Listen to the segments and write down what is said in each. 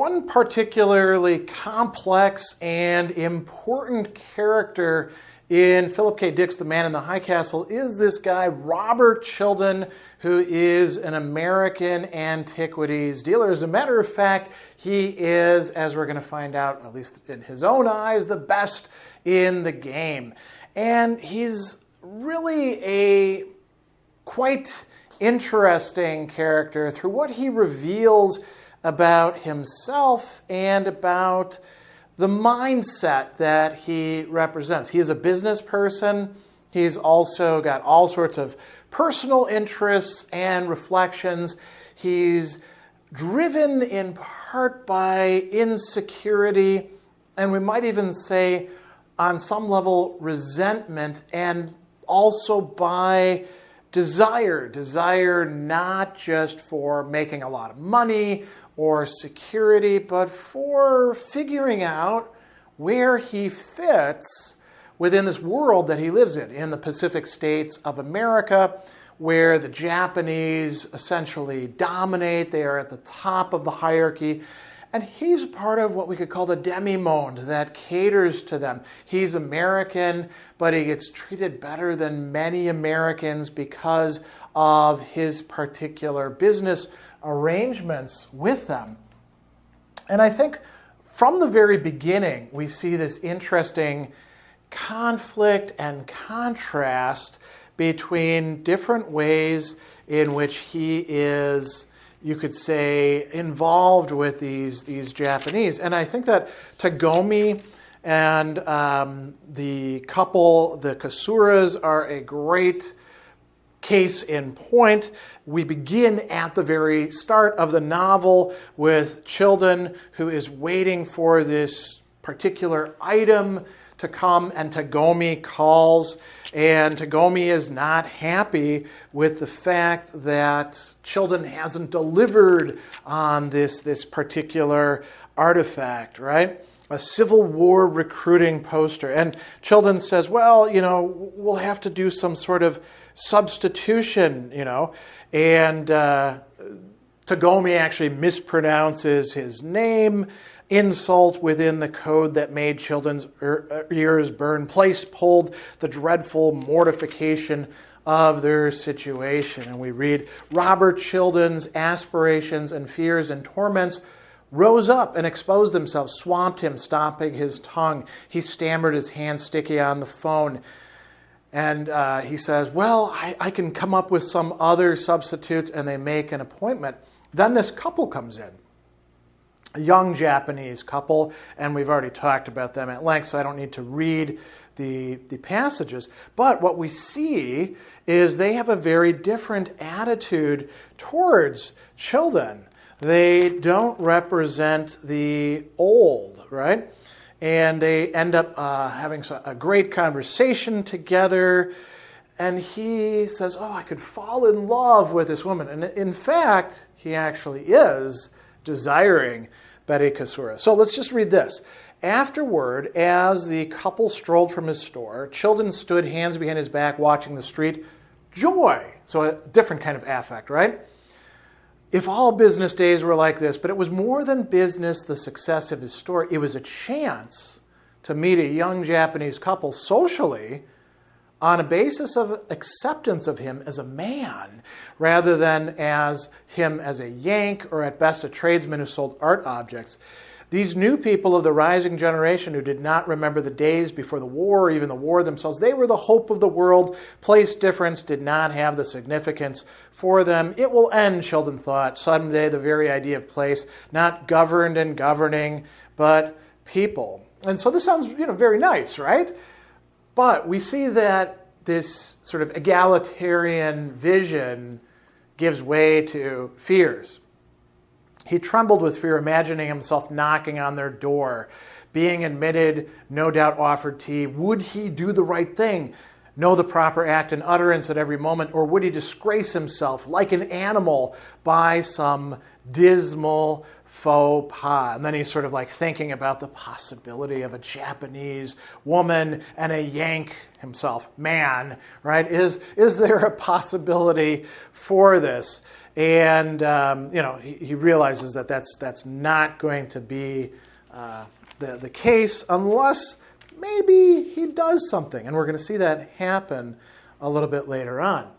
one particularly complex and important character in Philip K. Dick's The Man in the High Castle is this guy, Robert Childan, who is an American antiquities dealer. As a matter of fact, he is, as we're going to find out, at least in his own eyes, the best in the game. And he's really a quite interesting character through what he reveals about himself and about the mindset that he represents. He is a business person. He's also got all sorts of personal interests and reflections. He's driven in part by insecurity, and we might even say on some level resentment, and also by desire not just for making a lot of money or security, but for figuring out where he fits within this world that he lives in the Pacific states of America, where the Japanese essentially dominate. They are at the top of the hierarchy. And he's part of what we could call the demi-monde that caters to them. He's American, but he gets treated better than many Americans because of his particular business arrangements with them. And I think from the very beginning, we see this interesting conflict and contrast between different ways in which he is, you could say, involved with these Japanese. And I think that Tagomi and the couple, the Kasuras, are a great case in point. We begin at the very start of the novel with Childan, who is waiting for this particular item to come, and Tagomi calls, and Tagomi is not happy with the fact that Childan hasn't delivered on this particular artifact, right? A Civil War recruiting poster. And Childan says, well, we'll have to do some sort of substitution, and Tagomi actually mispronounces his name, insult within the code that made Childan's ears burn, place pulled the dreadful mortification of their situation. And we read, Robert Childan's aspirations and fears and torments rose up and exposed themselves, swamped him, stopping his tongue. He stammered, his hand sticky on the phone. And he says, well, I can come up with some other substitutes, and they make an appointment. Then this couple comes in, a young Japanese couple, and we've already talked about them at length, so I don't need to read the passages. But what we see is they have a very different attitude towards Childan. They don't represent the old, right? And they end up having a great conversation together. And he says, oh, I could fall in love with this woman. And in fact, he actually is desiring Betty Kasura. So let's just read this. Afterward, as the couple strolled from his store, Childan stood, hands behind his back, watching the street. Joy. So a different kind of affect, right? If all business days were like this, but it was more than business, the success of his store. It was a chance to meet a young Japanese couple socially on a basis of acceptance of him as a man, rather than as him as a Yank or at best a tradesman who sold art objects. These new people of the rising generation who did not remember the days before the war or even the war themselves, they were the hope of the world. Place difference did not have the significance for them. It will end, Childan thought, someday the very idea of place, not governed and governing, but people. And so this sounds very nice, right? But we see that this sort of egalitarian vision gives way to fears. He trembled with fear, imagining himself knocking on their door, being admitted, no doubt offered tea. Would he do the right thing, know the proper act and utterance at every moment, or would he disgrace himself like an animal by some dismal faux pas. And then he's sort of like thinking about the possibility of a Japanese woman and a Yank himself, man, right? Is there a possibility for this? And, he realizes that that's not going to be the case unless maybe he does something. And we're going to see that happen a little bit later on.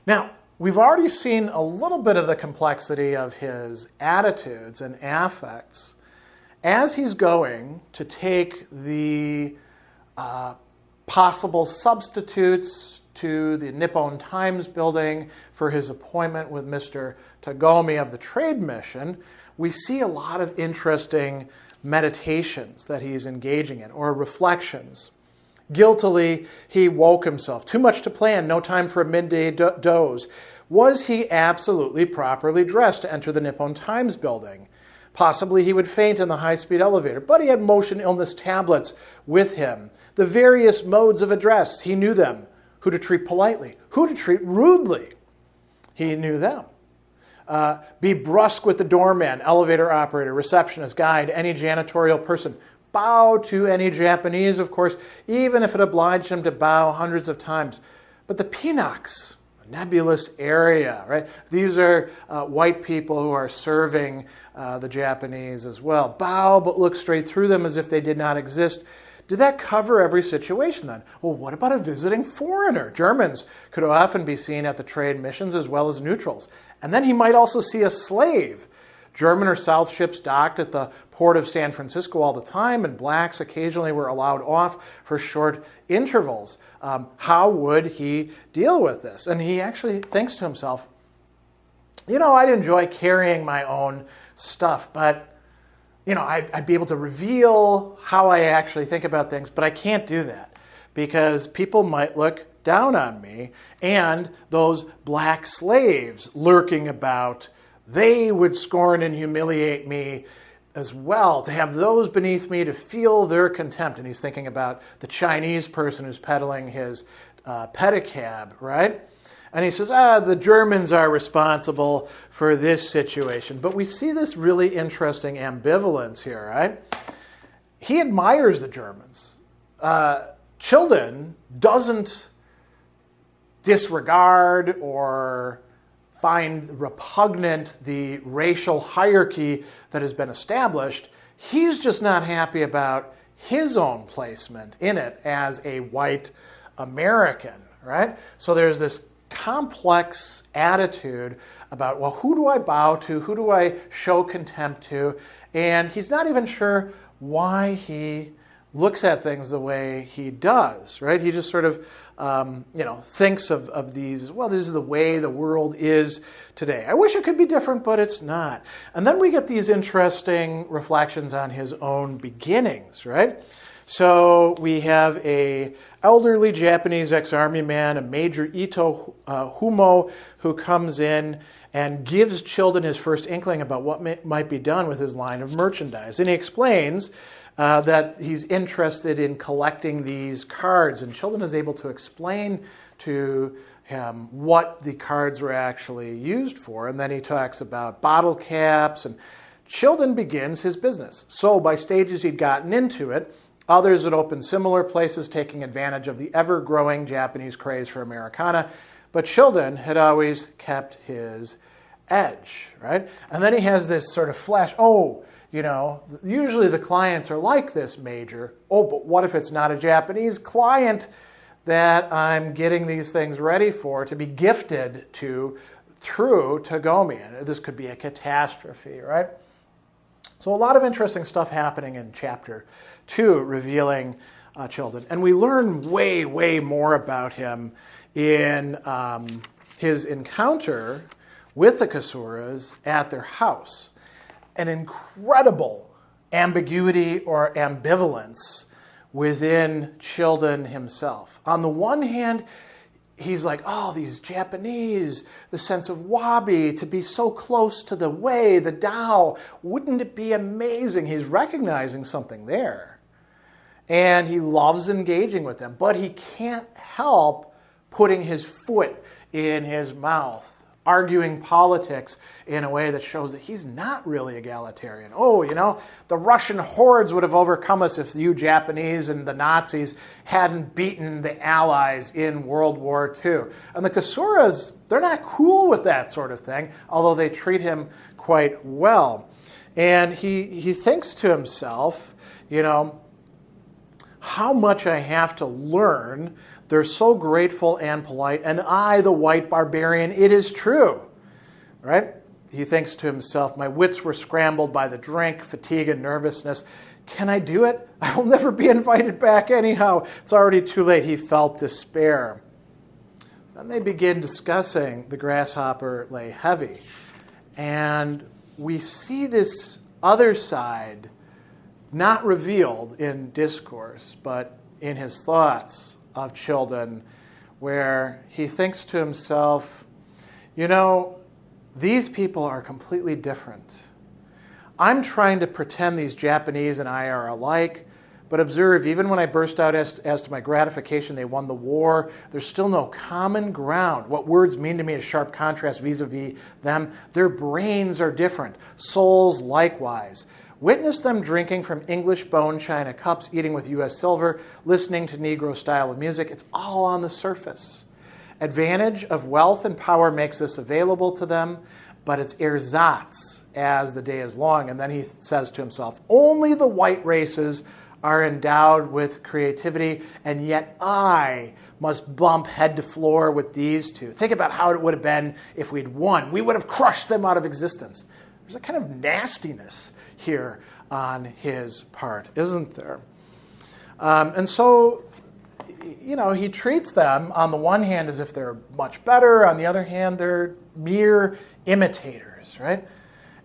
Now, we've already seen a little bit of the complexity of his attitudes and affects as he's going to take the possible substitutes to the Nippon Times building for his appointment with Mr. Tagomi of the trade mission. We see a lot of interesting meditations that he's engaging in, or reflections. Guiltily, he woke himself. Too much to plan, no time for a midday doze. Was he absolutely properly dressed to enter the Nippon Times building? Possibly he would faint in the high-speed elevator, but he had motion illness tablets with him. The various modes of address, he knew them. Who to treat politely, who to treat rudely. He knew them. Be brusque with the doorman, elevator operator, receptionist, guide, any janitorial person. Bow to any Japanese, of course, even if it obliged him to bow hundreds of times. But the Pinoks, a nebulous area, right? These are white people who are serving the Japanese as well. Bow, but look straight through them as if they did not exist. Did that cover every situation then? Well, what about a visiting foreigner? Germans could often be seen at the trade missions as well as neutrals. And then he might also see a slave. German or South ships docked at the port of San Francisco all the time, and blacks occasionally were allowed off for short intervals. How would he deal with this? And he actually thinks to himself, I'd enjoy carrying my own stuff, but I'd be able to reveal how I actually think about things, but I can't do that because people might look down on me, and those black slaves lurking about, they would scorn and humiliate me as well, to have those beneath me to feel their contempt. And he's thinking about the Chinese person who's peddling his pedicab, right? And he says, the Germans are responsible for this situation. But we see this really interesting ambivalence here, right? He admires the Germans. Childan doesn't disregard or find repugnant the racial hierarchy that has been established. He's just not happy about his own placement in it as a white American, right? So there's this complex attitude about, well, who do I bow to? Who do I show contempt to? And he's not even sure why he looks at things the way he does, right? He just sort of, thinks of these as, well, this is the way the world is today. I wish it could be different, but it's not. And then we get these interesting reflections on his own beginnings, right? So we have a elderly Japanese ex-army man, a Major Ito Humo, who comes in and gives Childan his first inkling about what might be done with his line of merchandise. And he explains that he's interested in collecting these cards, and Childan is able to explain to him what the cards were actually used for. And then he talks about bottle caps, and Childan begins his business. So by stages he'd gotten into it. Others had opened similar places, taking advantage of the ever-growing Japanese craze for Americana. But Childan had always kept his edge, right? And then he has this sort of flash, usually the clients are like this, Major. Oh, but what if it's not a Japanese client that I'm getting these things ready for to be gifted to through Tagomi? And this could be a catastrophe, right? So a lot of interesting stuff happening in Chapter 2, revealing Childan. And we learn way, way more about him in his encounter with the Kasuras at their house. An incredible ambiguity or ambivalence within Childan himself. On the one hand, he's like, these Japanese, the sense of wabi, to be so close to the way, the Tao, wouldn't it be amazing? He's recognizing something there. And he loves engaging with them, but he can't help putting his foot in his mouth arguing politics in a way that shows that he's not really egalitarian. Oh, the Russian hordes would have overcome us if you Japanese and the Nazis hadn't beaten the Allies in World War II. And the Kasuras, they're not cool with that sort of thing, although they treat him quite well. And he thinks to himself, how much I have to learn. They're so grateful and polite, and I, the white barbarian, it is true, right? He thinks to himself, my wits were scrambled by the drink, fatigue, and nervousness. Can I do it? I will never be invited back anyhow. It's already too late. He felt despair. Then they begin discussing the grasshopper lay heavy, and we see this other side not revealed in discourse, but in his thoughts of Childan, where he thinks to himself, these people are completely different. I'm trying to pretend these Japanese and I are alike, but observe, even when I burst out as to my gratification, they won the war, there's still no common ground. What words mean to me is sharp contrast vis-a-vis them. Their brains are different, souls likewise. Witness them drinking from English bone china cups, eating with U.S. silver, listening to Negro style of music. It's all on the surface. Advantage of wealth and power makes this available to them, but it's ersatz as the day is long. And then he says to himself, only the white races are endowed with creativity, and yet I must bump head to floor with these two. Think about how it would have been if we'd won. We would have crushed them out of existence. There's a kind of nastiness here on his part, isn't there? And so, he treats them on the one hand as if they're much better, on the other hand, they're mere imitators, right?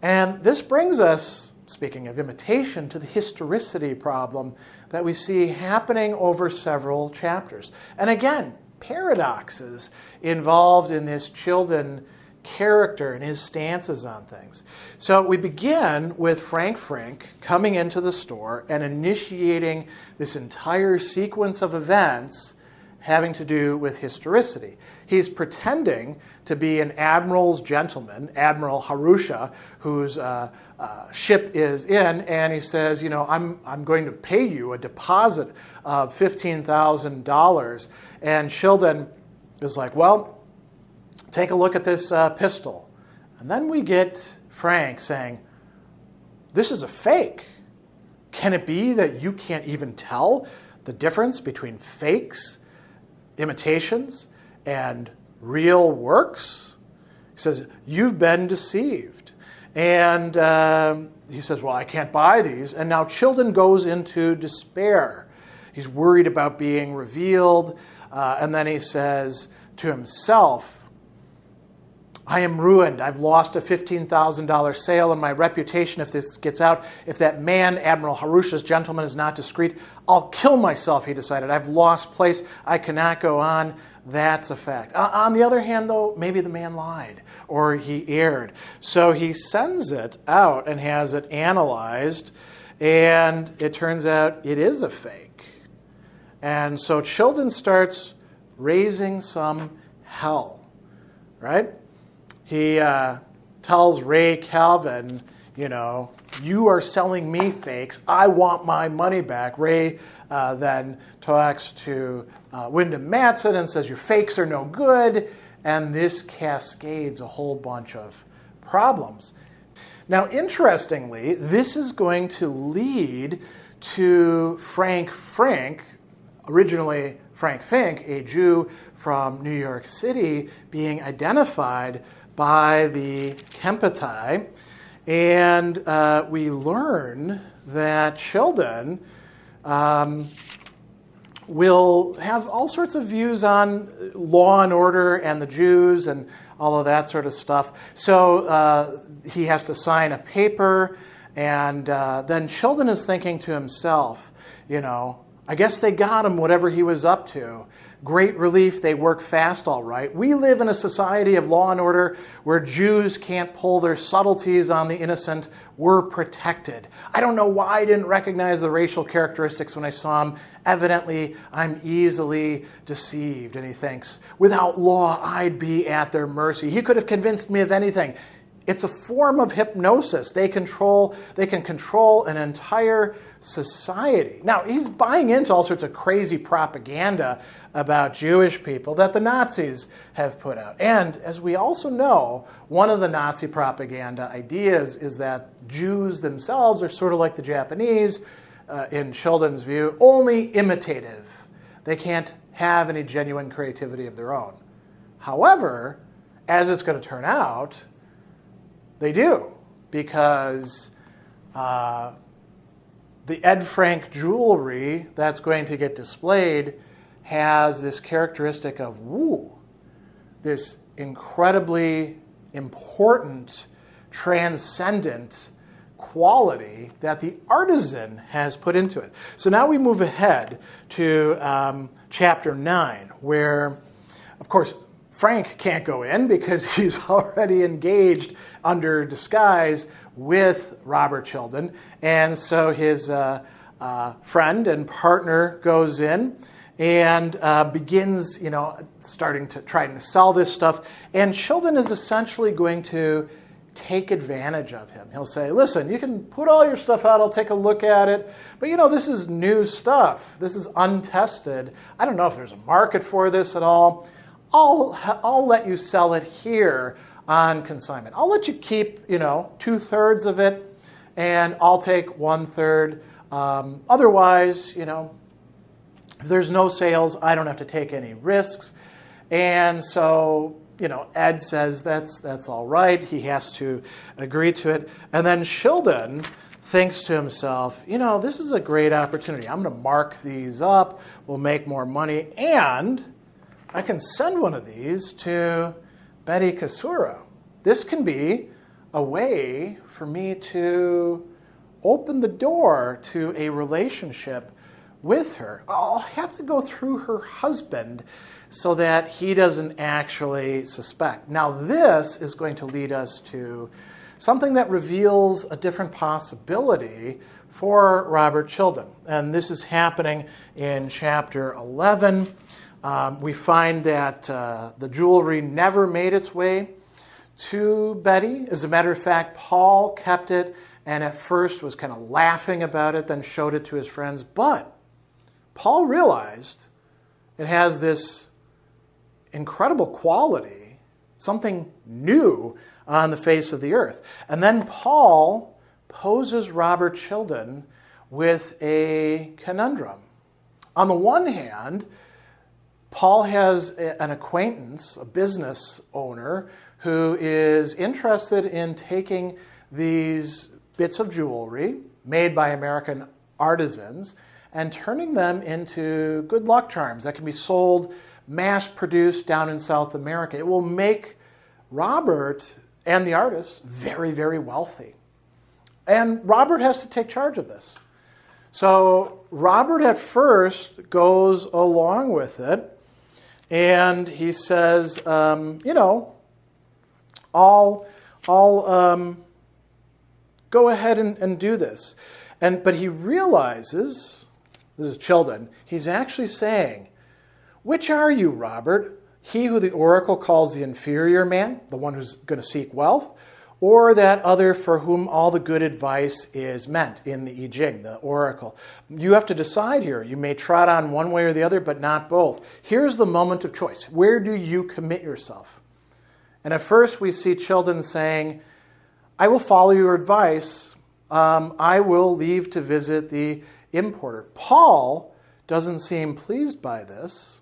And this brings us, speaking of imitation, to the historicity problem that we see happening over several chapters. And again, paradoxes involved in this Childan character and his stances on things. So we begin with Frank Frink coming into the store and initiating this entire sequence of events having to do with historicity. He's pretending to be an admiral's gentleman, Admiral Harusha, whose ship is in, and he says, I'm going to pay you a deposit of $15,000. And Childan is like, well, take a look at this pistol. And then we get Frank saying, this is a fake. Can it be that you can't even tell the difference between fakes, imitations, and real works? He says, you've been deceived. And he says, well, I can't buy these. And now Childan goes into despair. He's worried about being revealed. And then he says to himself, I am ruined. I've lost a $15,000 sale, and my reputation, if this gets out, if that man, Admiral Harusha's gentleman, is not discreet, I'll kill myself, he decided. I've lost place. I cannot go on. That's a fact. On the other hand, though, maybe the man lied or he erred. So he sends it out and has it analyzed, and it turns out it is a fake. And so Childan starts raising some hell, right? He tells Ray Calvin, you are selling me fakes. I want my money back. Ray then talks to Wyndham Matson and says, your fakes are no good. And this cascades a whole bunch of problems. Now, interestingly, this is going to lead to Frank Frink, originally Frank Frink, a Jew from New York City, being identified by the Kempeitai, and we learn that Childan will have all sorts of views on law and order and the Jews and all of that sort of stuff. So he has to sign a paper, and then Childan is thinking to himself, I guess they got him, whatever he was up to. Great relief, they work fast all right. We live in a society of law and order where Jews can't pull their subtleties on the innocent. We're protected. I don't know why I didn't recognize the racial characteristics when I saw him. Evidently, I'm easily deceived. And he thinks, without law, I'd be at their mercy. He could have convinced me of anything. It's a form of hypnosis. They can control an entire society. Now, he's buying into all sorts of crazy propaganda about Jewish people that the Nazis have put out. And as we also know, one of the Nazi propaganda ideas is that Jews themselves are sort of like the Japanese, in Childan's view, only imitative. They can't have any genuine creativity of their own. However, as it's going to turn out, they do, because the Ed Frank jewelry that's going to get displayed has this characteristic of, this incredibly important, transcendent quality that the artisan has put into it. So now we move ahead to chapter 9, where, of course, Frank can't go in because he's already engaged under disguise with Robert Childan. And so his friend and partner goes in and begins, trying to sell this stuff. And Childan is essentially going to take advantage of him. He'll say, listen, you can put all your stuff out, I'll take a look at it, but this is new stuff. This is untested. I don't know if there's a market for this at all. I'll let you sell it here on consignment. I'll let you keep, 2/3 of it, and I'll take 1/3. Otherwise, if there's no sales, I don't have to take any risks. And so, Ed says that's all right. He has to agree to it. And then Childan thinks to himself, this is a great opportunity. I'm going to mark these up. We'll make more money. And I can send one of these to Betty Kasura. This can be a way for me to open the door to a relationship with her. I'll have to go through her husband so that he doesn't actually suspect. Now, this is going to lead us to something that reveals a different possibility for Robert Childan. And this is happening in chapter 11. We find that the jewelry never made its way to Betty. As a matter of fact, Paul kept it and at first was kind of laughing about it, then showed it to his friends. But Paul realized it has this incredible quality, something new on the face of the earth. And then Paul poses Robert Childan with a conundrum. On the one hand, Paul has an acquaintance, a business owner, who is interested in taking these bits of jewelry made by American artisans and turning them into good luck charms that can be sold, mass-produced down in South America. It will make Robert and the artist very, very wealthy. And Robert has to take charge of this. So Robert at first goes along with it. And he says, I'll go ahead and do this. But he realizes, this is Childan, he's actually saying, which are you, Robert? He who the oracle calls the inferior man, the one who's going to seek wealth, or that other for whom all the good advice is meant in the I Ching, the oracle. You have to decide here. You may trot on one way or the other, but not both. Here's the moment of choice. Where do you commit yourself? And at first we see Childan saying, I will follow your advice. I will leave to visit the importer. Paul doesn't seem pleased by this.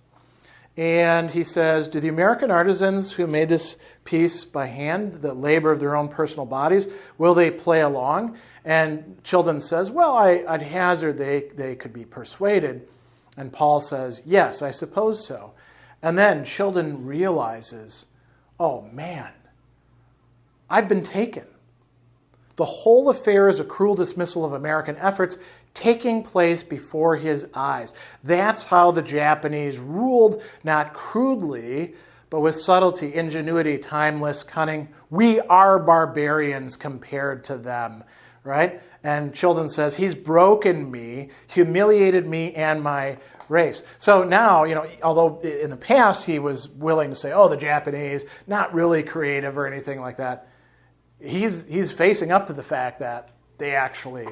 And he says, do the American artisans who made this piece by hand, the labor of their own personal bodies, will they play along? And Childan says, well, I'd hazard they could be persuaded. And Paul says, yes, I suppose so. And then Childan realizes, oh man, I've been taken. The whole affair is a cruel dismissal of American efforts taking place before his eyes. That's how the Japanese ruled, not crudely, but with subtlety, ingenuity, timeless cunning. We are barbarians compared to them, right? And Childan says, he's broken me, humiliated me and my race. So now, although in the past he was willing to say, oh, the Japanese, not really creative or anything like that, he's facing up to the fact that they actually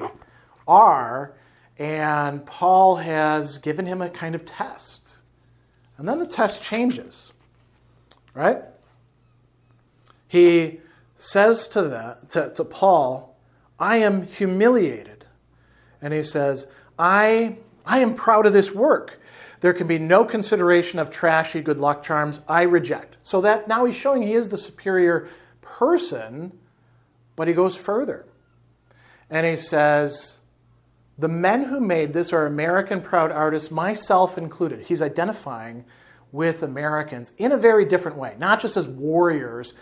are, and Paul has given him a kind of test. And then the test changes, right? He says to Paul, I am humiliated. And he says, I am proud of this work. There can be no consideration of trashy good luck charms. I reject. So that now he's showing he is the superior person, but he goes further. And he says, the men who made this are American proud artists, myself included. He's identifying with Americans in a very different way, not just as warriors,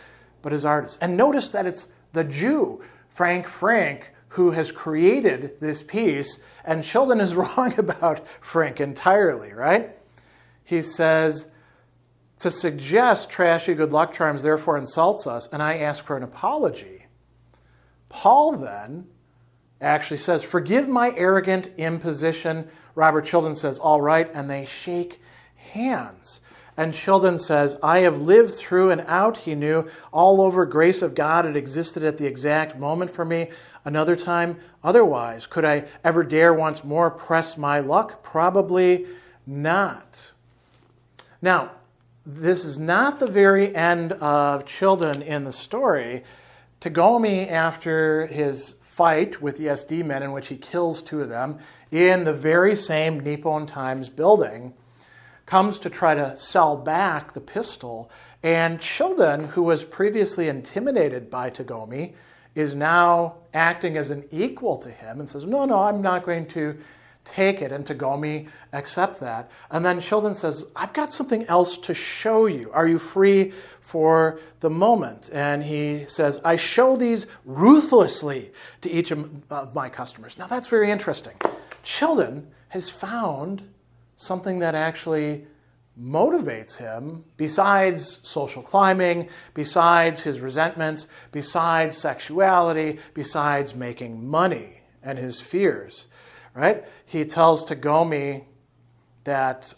but as artists. And notice that it's the Jew, Frank Frink, who has created this piece, and Childan is wrong about Frink entirely, right? He says, to suggest trashy good luck charms therefore insults us, and I ask for an apology. Paul then actually says, forgive my arrogant imposition. Robert Childan says, all right, and they shake hands. And Childan says, I have lived through and out, he knew, all over grace of God. It existed at the exact moment for me. Another time, otherwise. Could I ever dare once more press my luck? Probably not. Now, this is not the very end of Childan in the story. Tagomi, after his fight with the SD men, in which he kills two of them, in the very same Nippon Times building, comes to try to sell back the pistol. And Childan, who was previously intimidated by Tagomi, is now acting as an equal to him and says, no, I'm not going to take it. And Tagomi accepts that. And then Childan says, I've got something else to show you. Are you free for the moment? And he says, I show these ruthlessly to each of my customers. Now that's very interesting. Childan has found something that actually motivates him, besides social climbing, besides his resentments, besides sexuality, besides making money and his fears, right? He tells Tagomi that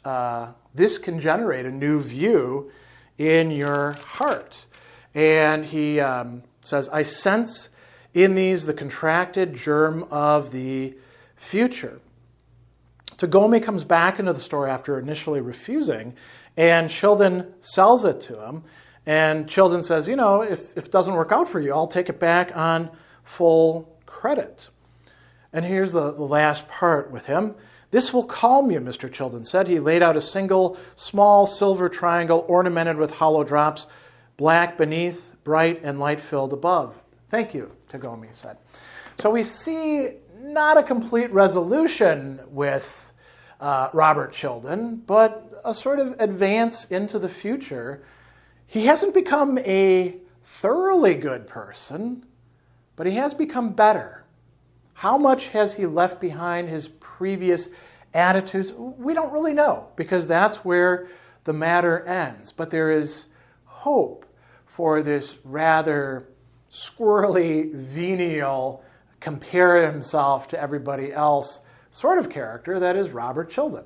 this can generate a new view in your heart. And he says, I sense in these the contracted germ of the future. Tagomi comes back into the story after initially refusing, and Childan sells it to him. And Childan says, if it doesn't work out for you, I'll take it back on full credit. And here's the last part with him. This will calm you, Mr. Childan said. He laid out a single small silver triangle ornamented with hollow drops, black beneath, bright and light-filled above. Thank you, Tagomi said. So we see not a complete resolution with Robert Childan, but a sort of advance into the future. He hasn't become a thoroughly good person, but he has become better. How much has he left behind his previous attitudes? We don't really know, because that's where the matter ends. But there is hope for this rather squirrely, venial, compare himself to everybody else sort of character that is Robert Childan.